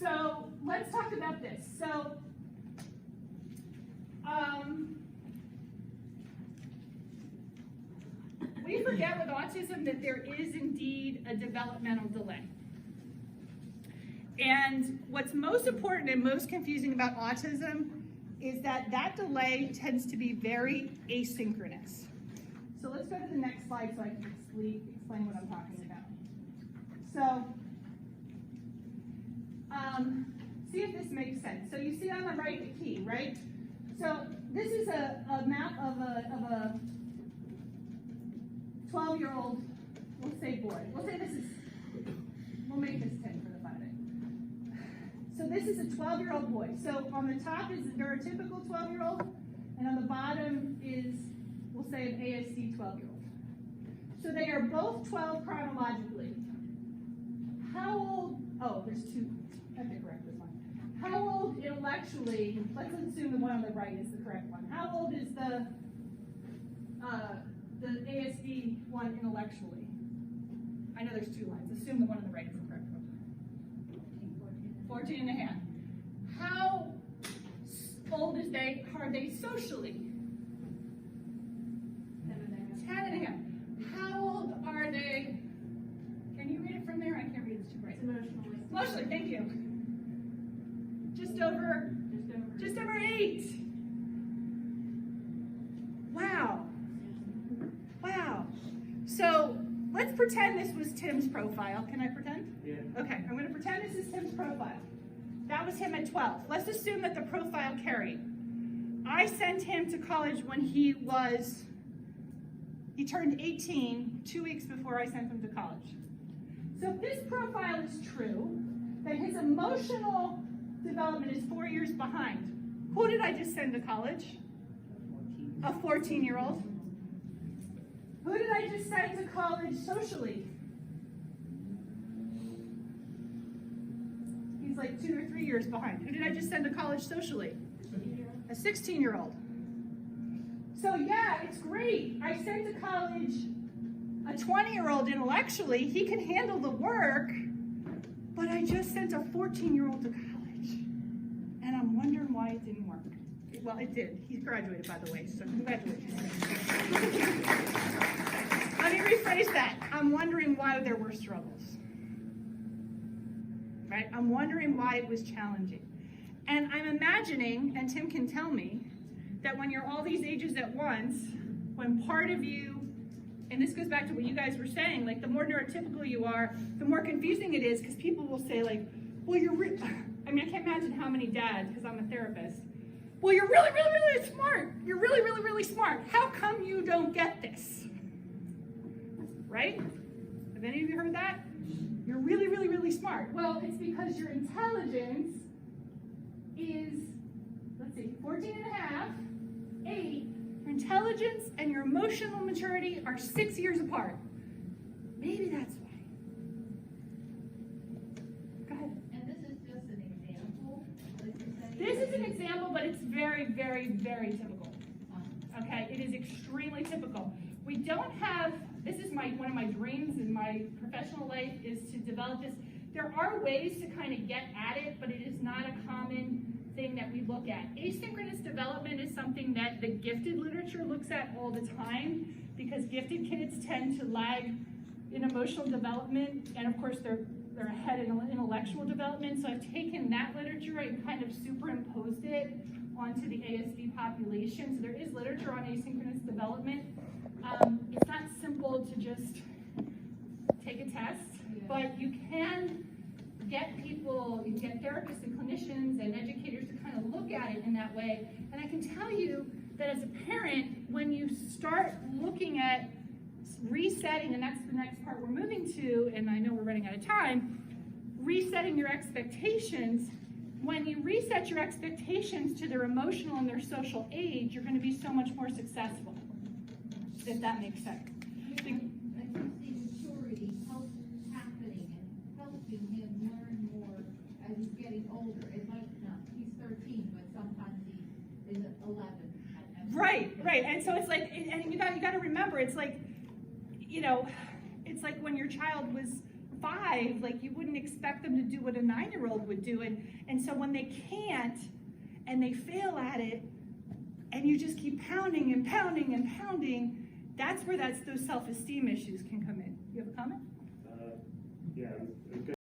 So let's talk about this. So we forget with autism that there is indeed a developmental delay. And what's most important and most confusing about autism is that that delay tends to be very asynchronous. So let's go to the next slide so I can explain what I'm talking about. So, see if this makes sense. So you see on the right the key, right? So this is a map of a 12-year-old, we'll say boy. We'll say this is, we'll make this 10 for the fun of it. So this is a 12-year-old boy. So on the top is a neurotypical 12-year-old, and on the bottom is, we'll say, an ASD 12-year-old. So they are both 12 chronologically. How old, oh, there's two, I have to correct this one. How old intellectually, let's assume the one on the right is the correct one. How old is the ASD one intellectually? I know there's two lines. Assume the one on the right is the correct one. 14 and a half. How old are they socially? 10 and a half. How old are they? Can you read it from there? I can't read, it's too bright. Emotionally, thank you. Just over 8. Wow. Wow. So let's pretend this was Tim's profile. Can I pretend? Yeah. Okay, I'm going to pretend this is Tim's profile. That was him at 12. Let's assume that the profile carried. I sent him to college when he turned 18 2 weeks before I sent him to college. So if this profile is true, then his emotional development is 4 years behind. Who did I just send to college? A 14-year-old. Who did I just send to college socially? He's like 2 or 3 years behind. Who did I just send to college socially? A 16-year-old. So yeah, it's great. I sent to college a 20-year-old intellectually. He can handle the work, but I just sent a 14-year-old to college. And I'm wondering why it didn't work. Well, it did. He's graduated, by the way, so congratulations. Let me rephrase that. I'm wondering why there were struggles. Right? I'm wondering why it was challenging. And I'm imagining, and Tim can tell me, that when you're all these ages at once, when part of you, and this goes back to what you guys were saying, like the more neurotypical you are, the more confusing it is, because people will say like, well, I mean, I can't imagine how many dads, because I'm a therapist, well, you're really, really, really smart. You're really, really, really smart. How come you don't get this? Right? Have any of you heard that? You're really, really, really smart. Well, it's because your intelligence is, let's see, 14 and a half, 8. Your intelligence and your emotional maturity are 6 years apart. Maybe that's why. Go ahead. And this is just an example? This is an example, but it's very, very, very typical. Okay, it is extremely typical. We don't have, this is one of my dreams in my professional life is to develop this. There are ways to kind of get at it, but it is not a common thing that we look at. Asynchronous development is something that the gifted literature looks at all the time because gifted kids tend to lag in emotional development, and of course they're ahead in intellectual development. So I've taken that literature and kind of superimposed it onto the ASD population. So there is literature on asynchronous development. It's not simple to just take a test, but you can get people, you can get therapists and clinicians and educators to kind of look at it in that way. And I can tell you that as a parent, when you start looking at resetting, and that's the next part we're moving to, and I know we're running out of time, resetting your expectations. When you reset your expectations to their emotional and their social age, you're going to be so much more successful, if that makes sense. I think the maturity helps happening and helping him learn more as he's getting older. It might not, he's 13, but sometimes he is 11. Right. And so it's like, and you got to remember, it's like, you know, it's like when your child was 5, like you wouldn't expect them to do what a 9-year-old would do. And so when they can't, and they fail at it, and you just keep pounding and pounding and pounding, that's where those self-esteem issues can come in. You have a comment? Yeah,